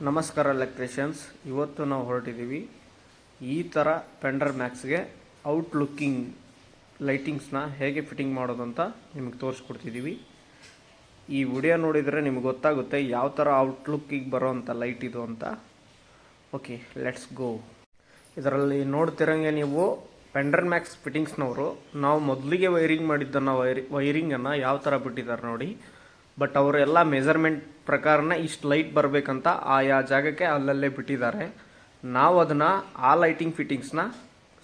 ನಮಸ್ಕಾರ ಎಲೆಕ್ಟ್ರಿಷಿಯನ್ಸ್. ಇವತ್ತು ನಾವು ಹೊರಟಿದ್ದೀವಿ ಈ ಥರ ಪೆಂಡರ್ ಮ್ಯಾಕ್ಸ್ಗೆ ಔಟ್ಲುಕ್ಕಿಂಗ್ ಲೈಟಿಂಗ್ಸ್ನ ಹೇಗೆ ಫಿಟ್ಟಿಂಗ್ ಮಾಡೋದು ಅಂತ ನಿಮಗೆ ತೋರಿಸ್ಕೊಡ್ತಿದ್ದೀವಿ. ಈ ವಿಡಿಯೋ ನೋಡಿದರೆ ನಿಮಗೆ ಗೊತ್ತಾಗುತ್ತೆ ಯಾವ ಥರ ಔಟ್ಲುಕ್ಕಿಗೆ ಬರೋವಂಥ ಲೈಟ್ ಇದು ಅಂತ. Okay, let's go. ಇದರಲ್ಲಿ ನೋಡ್ತಿರಂಗೆ ನೀವು ಪೆಂಡರ್ ಮ್ಯಾಕ್ಸ್ ಫಿಟ್ಟಿಂಗ್ಸ್ನವರು ನಾವು ಮೊದಲಿಗೆ ವೈರಿಂಗ್ ಮಾಡಿದ್ದನ್ನು ವೈರಿಂಗನ್ನು ಯಾವ ಥರ ಬಿಟ್ಟಿದ್ದಾರೆ ನೋಡಿ. ಬಟ್ ಅವರೆಲ್ಲ ಮೆಜರ್ಮೆಂಟ್ ಪ್ರಕಾರನ ಇಷ್ಟು ಲೈಟ್ ಬರಬೇಕಂತ ಆಯಾ ಜಾಗಕ್ಕೆ ಅಲ್ಲಲ್ಲೇ ಬಿಟ್ಟಿದ್ದಾರೆ. ನಾವು ಅದನ್ನು ಆ ಲೈಟಿಂಗ್ ಫಿಟ್ಟಿಂಗ್ಸ್ನ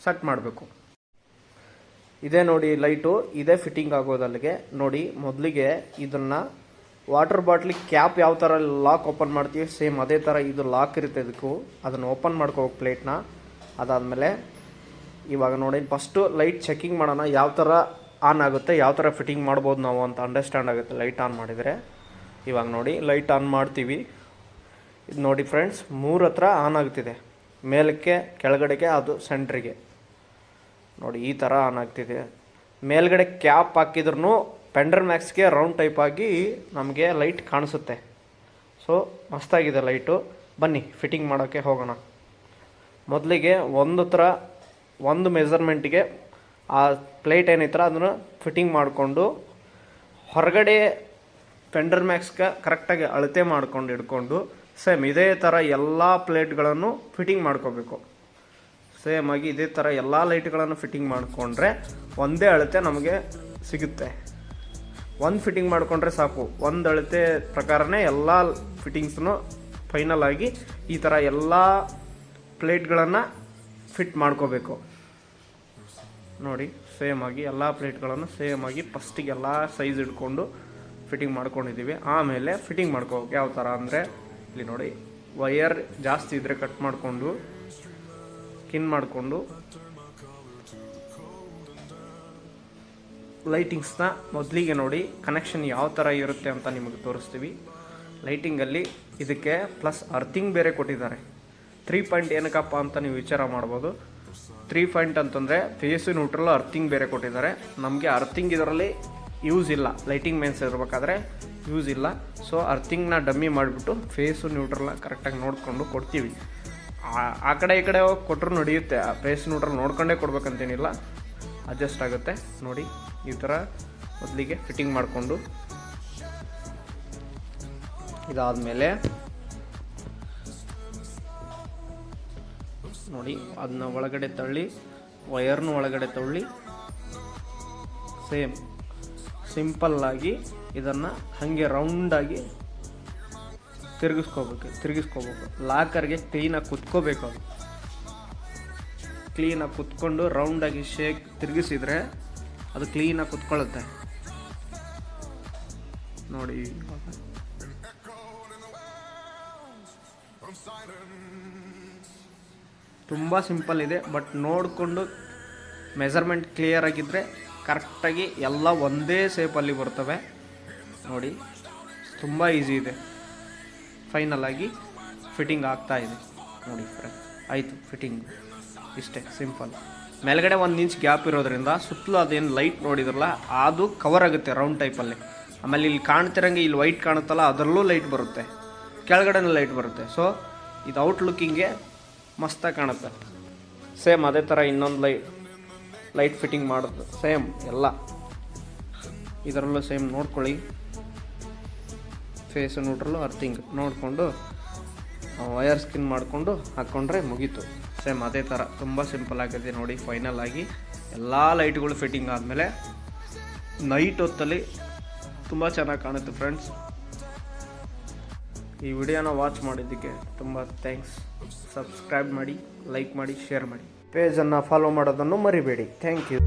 ಸೆಟ್ ಮಾಡಬೇಕು. ಇದೇ ನೋಡಿ ಲೈಟು, ಇದೇ ಫಿಟ್ಟಿಂಗ್ ಆಗೋದಲ್ಲಿಗೆ ನೋಡಿ. ಮೊದಲಿಗೆ ಇದನ್ನು ವಾಟರ್ ಬಾಟ್ಲಿ ಕ್ಯಾಪ್ ಯಾವ ಥರ ಲಾಕ್ ಓಪನ್ ಮಾಡ್ತೀವಿ ಸೇಮ್ ಅದೇ ಥರ ಇದು ಲಾಕ್ ಇರುತ್ತೆ. ಇದಕ್ಕೂ ಅದನ್ನು ಓಪನ್ ಮಾಡ್ಕೋಬೇಕು ಪ್ಲೇಟ್ನ. ಅದಾದಮೇಲೆ ಇವಾಗ ನೋಡಿ ಫಸ್ಟು ಲೈಟ್ ಚೆಕಿಂಗ್ ಮಾಡೋಣ, ಯಾವ ಥರ ಆನ್ ಆಗುತ್ತೆ, ಯಾವ ಥರ ಫಿಟ್ಟಿಂಗ್ ಮಾಡ್ಬೋದು ನಾವು ಅಂತ ಅಂಡರ್ಸ್ಟ್ಯಾಂಡ್ ಆಗುತ್ತೆ ಲೈಟ್ ಆನ್ ಮಾಡಿದರೆ. ಇವಾಗ ನೋಡಿ ಲೈಟ್ ಆನ್ ಮಾಡ್ತೀವಿ. ಇದು ನೋಡಿ ಫ್ರೆಂಡ್ಸ್, 3 ಹತ್ರ ಆನ್ ಆಗ್ತಿದೆ, ಮೇಲಕ್ಕೆ ಕೆಳಗಡೆಗೆ ಅದು ಸೆಂಟ್ರಿಗೆ ನೋಡಿ ಈ ಥರ ಆನ್ ಆಗ್ತಿದೆ. ಮೇಲ್ಗಡೆ ಕ್ಯಾಪ್ ಹಾಕಿದ್ರೂ ಪೆಂಡರ್ ಮ್ಯಾಕ್ಸ್ಗೆ ರೌಂಡ್ ಟೈಪ್ ಆಗಿ ನಮಗೆ ಲೈಟ್ ಕಾಣಿಸುತ್ತೆ. ಸೊ ಮಸ್ತಾಗಿದೆ ಲೈಟು. ಬನ್ನಿ ಫಿಟ್ಟಿಂಗ್ ಮಾಡೋಕ್ಕೆ ಹೋಗೋಣ. ಮೊದಲಿಗೆ ಒಂದು ಮೆಜರ್ಮೆಂಟಿಗೆ ಆ ಪ್ಲೇಟ್ ಏನೈತರ ಅದನ್ನು ಫಿಟ್ಟಿಂಗ್ ಮಾಡಿಕೊಂಡು ಹೊರಗಡೆ ಪೆಂಡರ್ ಮ್ಯಾಕ್ಸ್ಗೆ ಕರೆಕ್ಟಾಗಿ ಅಳತೆ ಮಾಡ್ಕೊಂಡು ಇಟ್ಕೊಂಡು ಸೇಮ್ ಇದೇ ಥರ ಎಲ್ಲ ಪ್ಲೇಟ್ಗಳನ್ನು ಫಿಟ್ಟಿಂಗ್ ಮಾಡ್ಕೋಬೇಕು. ಸೇಮಾಗಿ ಇದೇ ಥರ ಎಲ್ಲ ಲೈಟ್ಗಳನ್ನು ಫಿಟ್ಟಿಂಗ್ ಮಾಡಿಕೊಂಡ್ರೆ ಒಂದೇ ಅಳತೆ ನಮಗೆ ಸಿಗುತ್ತೆ. ಒಂದು ಫಿಟ್ಟಿಂಗ್ ಮಾಡಿಕೊಂಡ್ರೆ ಸಾಕು. ಒಂದು ಅಳತೆ ಪ್ರಕಾರನೇ ಎಲ್ಲ ಫಿಟ್ಟಿಂಗ್ಸನ್ನು ಫೈನಲ್ ಆಗಿ ಈ ಥರ ಎಲ್ಲ ಪ್ಲೇಟ್ಗಳನ್ನು ಫಿಟ್ ಮಾಡ್ಕೋಬೇಕು. ನೋಡಿ ಸೇಮಾಗಿ ಎಲ್ಲ ಪ್ಲೇಟ್ಗಳನ್ನು ಸೇಮಾಗಿ ಫಸ್ಟಿಗೆ ಎಲ್ಲ ಸೈಜ್ ಇಟ್ಕೊಂಡು ಫಿಟ್ಟಿಂಗ್ ಮಾಡ್ಕೊಂಡಿದ್ದೀವಿ. ಆಮೇಲೆ ಫಿಟ್ಟಿಂಗ್ ಮಾಡ್ಕೋಬೇಕು ಯಾವ ಥರ ಅಂದರೆ ಇಲ್ಲಿ ನೋಡಿ, ವಯರ್ ಜಾಸ್ತಿ ಇದ್ದರೆ ಕಟ್ ಮಾಡಿಕೊಂಡು ಸ್ಕಿನ್ ಮಾಡಿಕೊಂಡು ಲೈಟಿಂಗ್ಸ್ನ ಮೊದಲಿಗೆ ನೋಡಿ ಕನೆಕ್ಷನ್ ಯಾವ ಥರ ಇರುತ್ತೆ ಅಂತ ನಿಮಗೆ ತೋರಿಸ್ತೀವಿ. ಲೈಟಿಂಗಲ್ಲಿ ಇದಕ್ಕೆ ಪ್ಲಸ್ ಅರ್ಥಿಂಗ್ ಬೇರೆ ಕೊಟ್ಟಿದ್ದಾರೆ. 3 ಪಾಯಿಂಟ್ ಏನಕ್ಕಪ್ಪ ಅಂತ ನೀವು ವಿಚಾರ ಮಾಡ್ಬೋದು. 3 ಪಾಯಿಂಟ್ ಅಂತಂದರೆ ಫೇಸು ನ್ಯೂಟ್ರಲ್ ಅರ್ಥಿಂಗ್ ಬೇರೆ ಕೊಟ್ಟಿದ್ದಾರೆ. ನಮಗೆ ಅರ್ಥಿಂಗ್ ಇದರಲ್ಲಿ ಯೂಸ್ ಇಲ್ಲ, ಲೈಟಿಂಗ್ ಮೇನ್ಸ್ ಇರಬೇಕಾದ್ರೆ ಯೂಸ್ ಇಲ್ಲ. ಸೊ ಅರ್ಥಿಂಗ್ನ ಡಮ್ಮಿ ಮಾಡಿಬಿಟ್ಟು ಫೇಸು ನ್ಯೂಟ್ರಲ್ನ ಕರೆಕ್ಟಾಗಿ ನೋಡಿಕೊಂಡು ಕೊಡ್ತೀವಿ. ಆ ಕಡೆ ಈ ಕಡೆ ಹೋಗಿ ಕೊಟ್ಟರು ನಡೆಯುತ್ತೆ. ಆ ಫೇಸ್ ನ್ಯೂಟ್ರಲ್ ನೋಡ್ಕೊಂಡೇ ಕೊಡ್ಬೇಕಂತೇನಿಲ್ಲ, ಅಡ್ಜಸ್ಟ್ ಆಗುತ್ತೆ. ನೋಡಿ ಈ ಥರ ಮೊದಲಿಗೆ ಫಿಟ್ಟಿಂಗ್ ಮಾಡಿಕೊಂಡು ಇದಾದಮೇಲೆ ನೋಡಿ ಅದನ್ನ ಒಳಗಡೆ ತಳ್ಳಿ, ವಯರ್ನು ಒಳಗಡೆ ತಳ್ಳಿ ಸೇಮ್ ಸಿಂಪಲ್ಲಾಗಿ ಇದನ್ನು ಹಾಗೆ ರೌಂಡಾಗಿ ತಿರುಗಿಸ್ಕೋಬೇಕು. ಲಾಕರ್ಗೆ ಕ್ಲೀನಾಗಿ ಕುತ್ಕೋಬೇಕು. ಅದು ಕ್ಲೀನಾಗಿ ಕುತ್ಕೊಂಡು ರೌಂಡಾಗಿ ತಿರುಗಿಸಿದ್ರೆ ಅದು ಕ್ಲೀನಾಗಿ ಕುತ್ಕೊಳ್ಳುತ್ತೆ. ನೋಡಿ ತುಂಬ ಸಿಂಪಲ್ ಇದೆ. ಬಟ್ ನೋಡಿಕೊಂಡು ಮೆಜರ್ಮೆಂಟ್ ಕ್ಲಿಯರ್ ಆಗಿದ್ದರೆ ಕರೆಕ್ಟಾಗಿ ಎಲ್ಲ ಒಂದೇ ಶೇಪಲ್ಲಿ ಬರ್ತವೆ. ನೋಡಿ ತುಂಬ ಈಸಿ ಇದೆ. ಫೈನಲ್ ಆಗಿ ಫಿಟ್ಟಿಂಗ್ ಆಗ್ತಾ ಇದೆ ನೋಡಿ ಫ್ರೆಂಡ್. ಆಯಿತು ಫಿಟ್ಟಿಂಗ್, ಇಷ್ಟೇ ಸಿಂಪಲ್. ಮೇಲ್ಗಡೆ 1 ಇಂಚ್ ಗ್ಯಾಪ್ ಇರೋದ್ರಿಂದ ಸುತ್ತಲೂ ಅದೇನು ಲೈಟ್ ನೋಡಿದ್ರಲ್ಲ ಅದು ಕವರ್ ಆಗುತ್ತೆ ರೌಂಡ್ ಟೈಪಲ್ಲಿ. ಆಮೇಲೆ ಇಲ್ಲಿ ಕಾಣ್ತಿರಂಗೆ ಇಲ್ಲಿ ವೈಟ್ ಕಾಣುತ್ತಲ್ಲ ಅದರಲ್ಲೂ ಲೈಟ್ ಬರುತ್ತೆ, ಕೆಳಗಡೆನೂ ಲೈಟ್ ಬರುತ್ತೆ. ಸೊ ಇದು ಔಟ್ಲುಕ್ಕಿಂಗೆ ಮಸ್ತಾಗಿ ಕಾಣುತ್ತೆ. ಸೇಮ್ ಅದೇ ಥರ ಇನ್ನೊಂದು ಲೈಟ್ ಫಿಟ್ಟಿಂಗ್ ಮಾಡೋದು ಸೇಮ್ ಎಲ್ಲ ಇದರಲ್ಲೂ ಸೇಮ್ ನೋಡ್ಕೊಳ್ಳಿ. ಫೇಸ್ ನ್ಯೂಟ್ರಲ್ಲು ಅರ್ಥಿಂಗ್ ನೋಡಿಕೊಂಡು ವಯರ್ ಸ್ಕಿನ್ ಮಾಡಿಕೊಂಡು ಹಾಕ್ಕೊಂಡ್ರೆ ಮುಗೀತು. ಸೇಮ್ ಅದೇ ಥರ ತುಂಬ ಸಿಂಪಲ್ ಆಗಿದೆ ನೋಡಿ. ಫೈನಲ್ ಆಗಿ ಎಲ್ಲ ಲೈಟ್ಗಳು ಫಿಟ್ಟಿಂಗ್ ಆದಮೇಲೆ ನೈಟ್ ಹೊತ್ತಲ್ಲಿ ತುಂಬ ಚೆನ್ನಾಗಿ ಕಾಣುತ್ತೆ ಫ್ರೆಂಡ್ಸ್. ಈ ವಿಡಿಯೋನ ವಾಚ್ ಮಾಡಿದ್ದಕ್ಕೆ ತುಂಬ ಥ್ಯಾಂಕ್ಸ್. ಸಬ್ಸ್ಕ್ರೈಬ್ ಮಾಡಿ, ಲೈಕ್ ಮಾಡಿ, ಶೇರ್ ಮಾಡಿ. ಪೇಜನ್ನು ಫಾಲೋ ಮಾಡೋದನ್ನು ಮರಿಬೇಡಿ. Thank you.